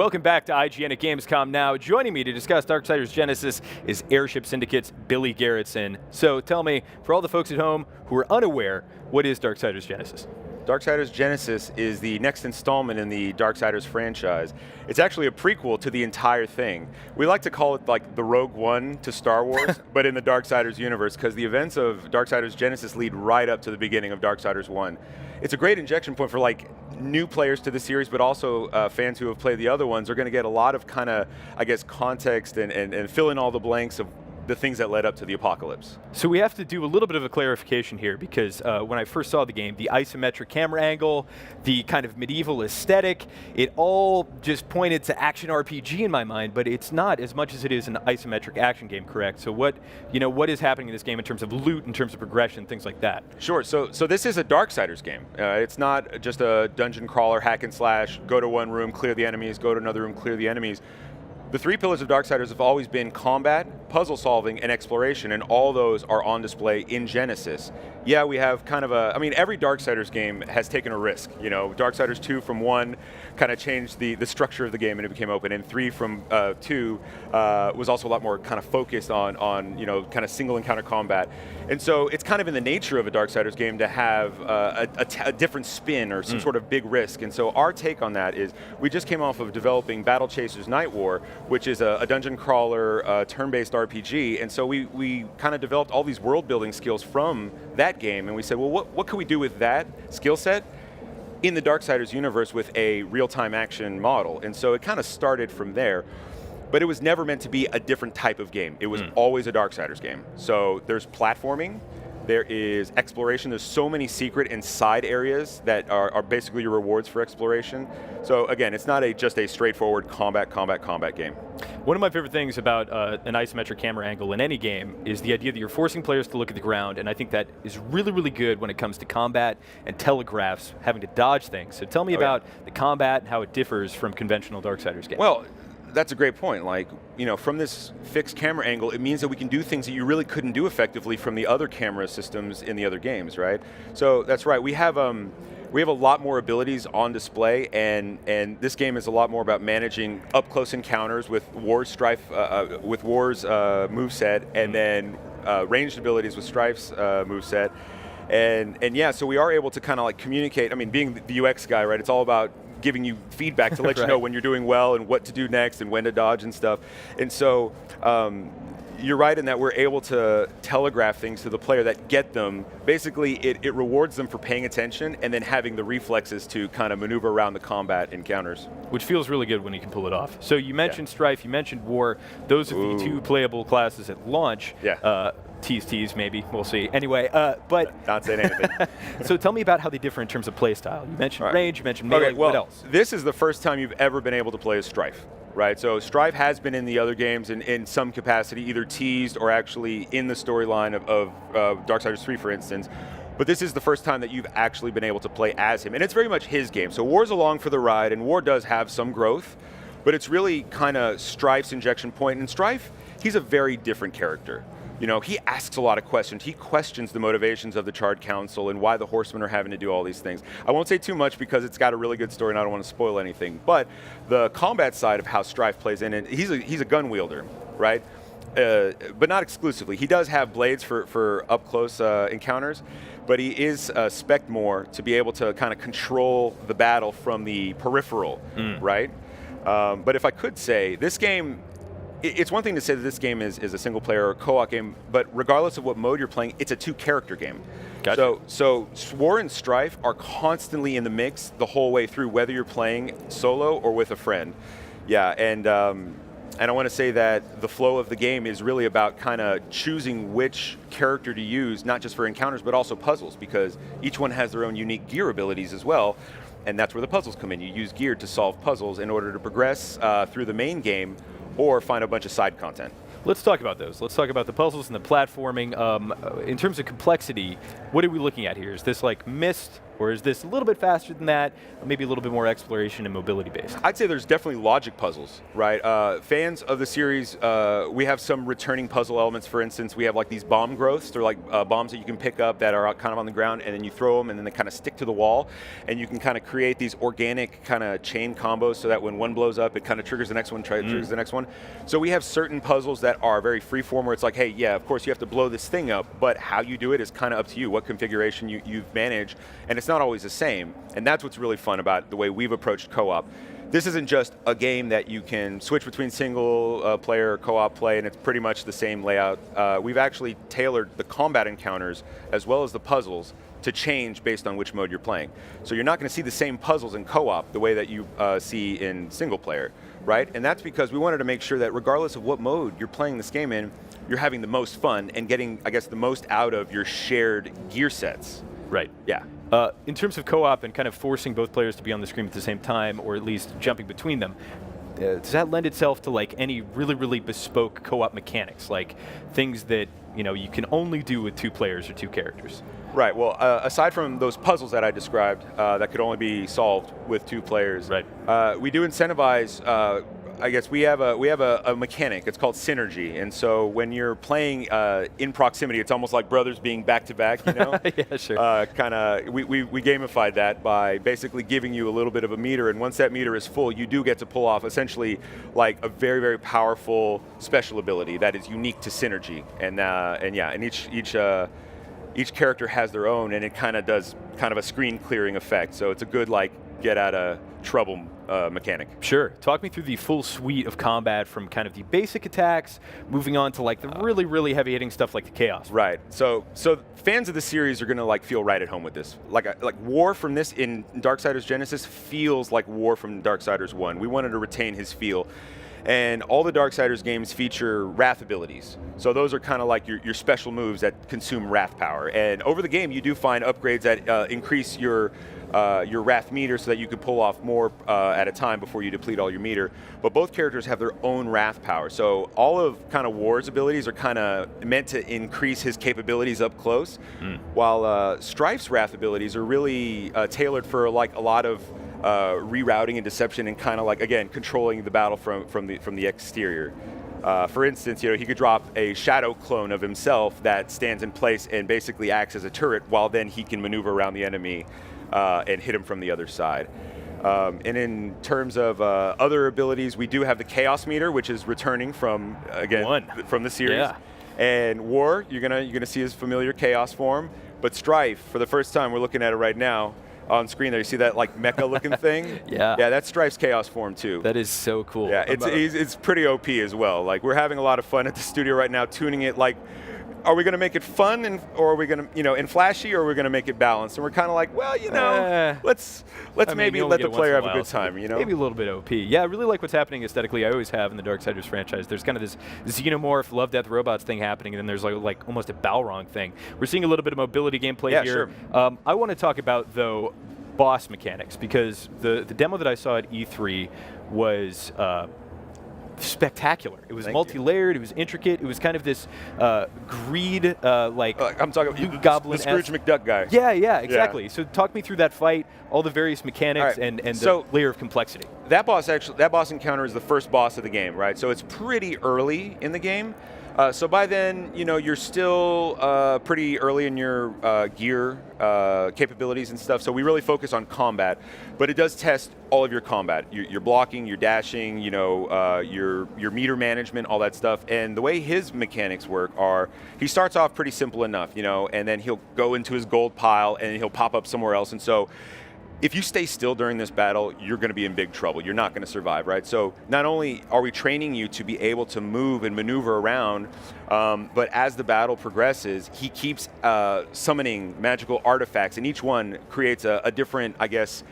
Welcome back to IGN at Gamescom. Now, joining me to discuss Darksiders Genesis is Airship Syndicate's Billy Garrettson. So tell me, for all the folks at home who are unaware, what is Darksiders Genesis? Darksiders Genesis is the next installment in the Darksiders franchise. It's actually a prequel to the entire thing. We like to call it like the Rogue One to Star Wars, but in the Darksiders universe, because the events of Darksiders Genesis lead right up to the beginning of Darksiders 1. It's a great injection point for like new players to the series, but also fans who have played the other ones are going to get a lot of kind of, I guess, context and fill in all the blanks of the things that led up to the apocalypse. So we have to do a little bit of a clarification here because when I first saw the game, the isometric camera angle, the kind of medieval aesthetic, it all just pointed to action RPG in my mind, but it's not as much as it is an isometric action game, correct? So what is happening in this game in terms of loot, in terms of progression, things like that? Sure, so this is a Darksiders game. It's not just a dungeon crawler, hack and slash, go to one room, clear the enemies, go to another room, clear the enemies. The three pillars of Darksiders have always been combat, puzzle solving, and exploration, and all those are on display in Genesis. Yeah, we have kind of a, I mean, every Darksiders game has taken a risk. You know, Darksiders 2 from 1 kind of changed the structure of the game and it became open, and 3 from 2 was also a lot more kind of focused on you know, kind of single encounter combat. And so it's kind of in the nature of a Darksiders game to have a different spin or some sort of big risk. And so our take on that is we just came off of developing Battle Chasers Night War, which is a dungeon crawler, turn-based RPG, and so we kind of developed all these world building skills from that game, and we said, well, what can we do with that skill set in the Darksiders universe with a real-time action model? And so it kind of started from there, but it was never meant to be a different type of game. It was always a Darksiders game. So there's platforming, there is exploration. There's so many secret and side areas that are basically your rewards for exploration. So again, it's not just a straightforward combat game. One of my favorite things about an isometric camera angle in any game is the idea that you're forcing players to look at the ground, and I think that is really, really good when it comes to combat and telegraphs, having to dodge things. So tell me about the combat and how it differs from conventional Darksiders games. Well, that's a great point. Like, you know, from this fixed camera angle, it means that we can do things that you really couldn't do effectively from the other camera systems in the other games, right? So that's right. We have a lot more abilities on display, and this game is a lot more about managing up close encounters with War's moveset, and then ranged abilities with Strife's moveset. And yeah, so we are able to kind of like communicate. I mean, being the UX guy, right? It's all about giving you feedback to let you know when you're doing well and what to do next and when to dodge and stuff. And so you're right in that we're able to telegraph things to the player that get them. Basically, it rewards them for paying attention and then having the reflexes to kind of maneuver around the combat encounters. Which feels really good when you can pull it off. So you mentioned Strife, you mentioned War. Those are the two playable classes at launch. Yeah. Tease, maybe. We'll see. Anyway, but... Not saying anything. So tell me about how they differ in terms of play style. You mentioned range, you mentioned melee, well, what else? This is the first time you've ever been able to play as Strife, right? So Strife has been in the other games in some capacity, either teased or actually in the storyline of Darksiders 3, for instance. But this is the first time that you've actually been able to play as him. And it's very much his game. So War's along for the ride, and War does have some growth, but it's really kind of Strife's injection point. And Strife, he's a very different character. You know, he asks a lot of questions. He questions the motivations of the Charred Council and why the Horsemen are having to do all these things. I won't say too much because it's got a really good story and I don't want to spoil anything. But the combat side of how Strife plays in, and he's a gun wielder, right? But not exclusively. He does have blades for up-close encounters, but he is spec'd more to be able to kind of control the battle from the peripheral, right? But if I could say, this game, it's one thing to say that this game is a single-player or co-op game, but regardless of what mode you're playing, it's a two-character game. Gotcha. So War and Strife are constantly in the mix the whole way through, whether you're playing solo or with a friend. Yeah, and I want to say that the flow of the game is really about kind of choosing which character to use, not just for encounters, but also puzzles, because each one has their own unique gear abilities as well, and that's where the puzzles come in. You use gear to solve puzzles in order to progress through the main game, or find a bunch of side content. Let's talk about those. Let's talk about the puzzles and the platforming. In terms of complexity, what are we looking at here? Is this like Myst Or is this a little bit faster than that, maybe a little bit more exploration and mobility based? I'd say there's definitely logic puzzles, right? Fans of the series, we have some returning puzzle elements. For instance, we have like these bomb growths. They're like bombs that you can pick up that are kind of on the ground, and then you throw them, and then they kind of stick to the wall, and you can kind of create these organic kind of chain combos so that when one blows up, it kind of triggers the next one, triggers the next one. So we have certain puzzles that are very freeform, where it's like, hey, yeah, of course you have to blow this thing up, but how you do it is kind of up to you, what configuration you've managed, and it's not always the same. And that's what's really fun about the way we've approached co-op. This isn't just a game that you can switch between single player or co-op play, and it's pretty much the same layout. We've actually tailored the combat encounters as well as the puzzles to change based on which mode you're playing. So you're not going to see the same puzzles in co-op the way that you see in single player, right? And that's because we wanted to make sure that regardless of what mode you're playing this game in, you're having the most fun and getting, I guess, the most out of your shared gear sets. Right. Yeah. In terms of co-op and kind of forcing both players to be on the screen at the same time, or at least jumping between them, does that lend itself to like any really, really bespoke co-op mechanics, like things that you can only do with 2 players or 2 characters? Right. Well, aside from those puzzles that I described that could only be solved with 2 players, right. We do incentivize. I guess we have a mechanic. It's called synergy, and so when you're playing in proximity, it's almost like brothers being back to back. Yeah, sure. We gamified that by basically giving you a little bit of a meter, and once that meter is full, you do get to pull off essentially like a very, very powerful special ability that is unique to synergy, and each character has their own, and it kind of does kind of a screen clearing effect. So it's a good like get out of trouble mechanic. Sure. Talk me through the full suite of combat, from kind of the basic attacks, moving on to like the really, really heavy hitting stuff like the chaos. Right. So fans of the series are going to like feel right at home with this. Like War from this in Darksiders Genesis feels like War from Darksiders 1. We wanted to retain his feel. And all the Darksiders games feature wrath abilities. So those are kind of like your special moves that consume wrath power. And over the game, you do find upgrades that increase your wrath meter so that you can pull off more at a time before you deplete all your meter. But both characters have their own wrath power. So all of kind of War's abilities are kind of meant to increase his capabilities up close, while Strife's wrath abilities are really tailored for like a lot of rerouting and deception, and kind of like, again, controlling the battle from the exterior. For instance, he could drop a shadow clone of himself that stands in place and basically acts as a turret, while then he can maneuver around the enemy and hit him from the other side. And in terms of other abilities, we do have the Chaos Meter, which is returning from from the series. Yeah. And War, you're gonna see his familiar Chaos form, but Strife, for the first time, we're looking at it right now on screen there. You see that like mecha looking thing? Yeah. Yeah, that's Strife's Chaos form too. That is so cool. Yeah, it's pretty OP as well. Like, we're having a lot of fun at the studio right now, tuning it. Like, are we going to make it fun, or are we going to, and flashy, or are we going to make it balanced? And we're kind of like, well, let's maybe let the player have a good time, Maybe a little bit OP. Yeah, I really like what's happening aesthetically. I always have in the Darksiders franchise. There's kind of this xenomorph, love, death, robots thing happening, and then there's like almost a Balrog thing. We're seeing a little bit of mobility gameplay here. Sure. I want to talk about, though, boss mechanics, because the demo that I saw at E3 was spectacular. It was multi-layered. It was intricate. It was kind of this greed, I'm talking Luke Goblin, the Scrooge McDuck guy. Yeah, exactly. Yeah. So talk me through that fight, all the various mechanics, and the layer of complexity. That boss encounter is the first boss of the game, right? So it's pretty early in the game. So by then, you're still pretty early in your gear capabilities and stuff. So we really focus on combat, but it does test all of your combat, your blocking, your dashing, your meter management, all that stuff. And the way his mechanics work are, he starts off pretty simple enough, and then he'll go into his gold pile and he'll pop up somewhere else. And so if you stay still during this battle, you're going to be in big trouble. You're not going to survive, right? So not only are we training you to be able to move and maneuver around, but as the battle progresses, he keeps summoning magical artifacts, and each one creates a different, I guess,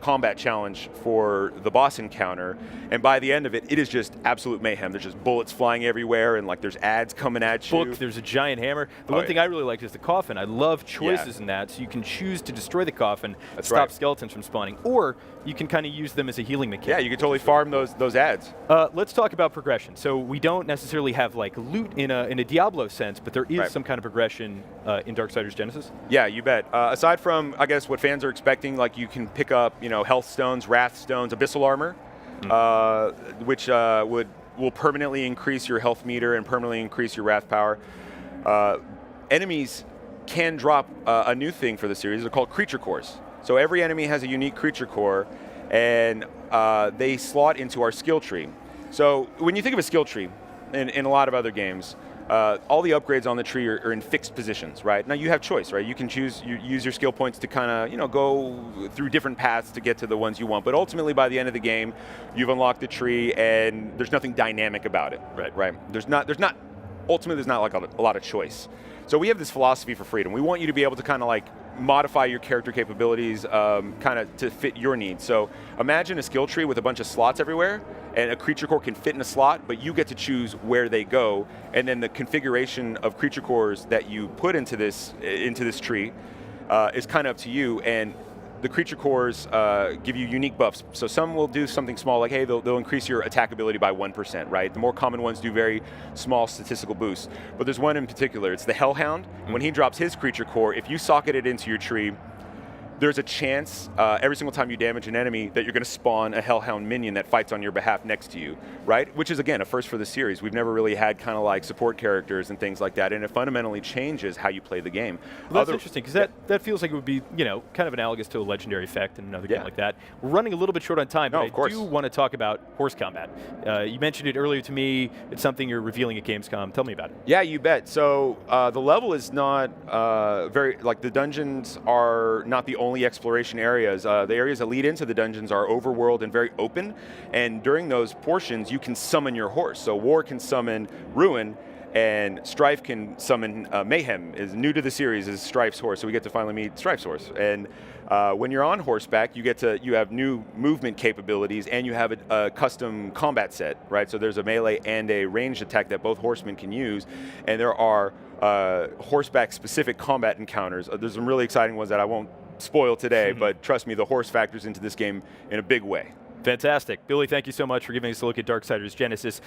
combat challenge for the boss encounter, and by the end of it, it is just absolute mayhem. There's just bullets flying everywhere, and like there's ads coming at you. There's a giant hammer. The one thing I really liked is the coffin. I love choices in that, so you can choose to destroy the coffin, stop skeletons from spawning, or you can kind of use them as a healing mechanic. Yeah, you can totally farm those ads. Let's talk about progression. So we don't necessarily have like loot in a Diablo sense, but there is some kind of progression in Darksiders Genesis. Yeah, you bet. Aside from, I guess, what fans are expecting, like you can pick up, health stones, wrath stones, abyssal armor, which will permanently increase your health meter and permanently increase your wrath power. Enemies can drop a new thing for the series. They're called creature cores. So every enemy has a unique creature core, and they slot into our skill tree. So when you think of a skill tree in a lot of other games, all the upgrades on the tree are in fixed positions, right? Now you have choice, right? You can use your skill points to kind of, go through different paths to get to the ones you want. But ultimately, by the end of the game, you've unlocked the tree, and there's nothing dynamic about it, right? Ultimately, there's not like a lot of choice. So we have this philosophy for freedom. We want you to be able to kind of like modify your character capabilities kind of to fit your needs. So imagine a skill tree with a bunch of slots everywhere, and a creature core can fit in a slot, but you get to choose where they go, and then the configuration of creature cores that you put into this tree is kind of up to you. And the creature cores give you unique buffs. So some will do something small, like, hey, they'll increase your attack ability by 1%, right? The more common ones do very small statistical boosts. But there's one in particular, it's the Hellhound. When he drops his creature core, if you socket it into your tree, there's a chance every single time you damage an enemy that you're going to spawn a Hellhound minion that fights on your behalf next to you, right? Which is, again, a first for the series. We've never really had kind of like support characters and things like that, and it fundamentally changes how you play the game. Well, that's interesting, because that feels like it would be, kind of analogous to a legendary effect in another game like that. We're running a little bit short on time, but I do want to talk about horse combat. You mentioned it earlier to me. It's something you're revealing at Gamescom. Tell me about it. Yeah, you bet. So the level is not the dungeons are not the only exploration areas. The areas that lead into the dungeons are overworld and very open, and during those portions you can summon your horse. So War can summon Ruin, and Strife can summon Mayhem. Is new to the series is Strife's horse, so we get to finally meet Strife's horse. And when you're on horseback, you have new movement capabilities, and you have a custom combat set, right? So there's a melee and a ranged attack that both horsemen can use, and there are horseback-specific combat encounters. There's some really exciting ones that I won't spoil today, but trust me, the horse factors into this game in a big way. Fantastic. Billy, thank you so much for giving us a look at Darksiders Genesis.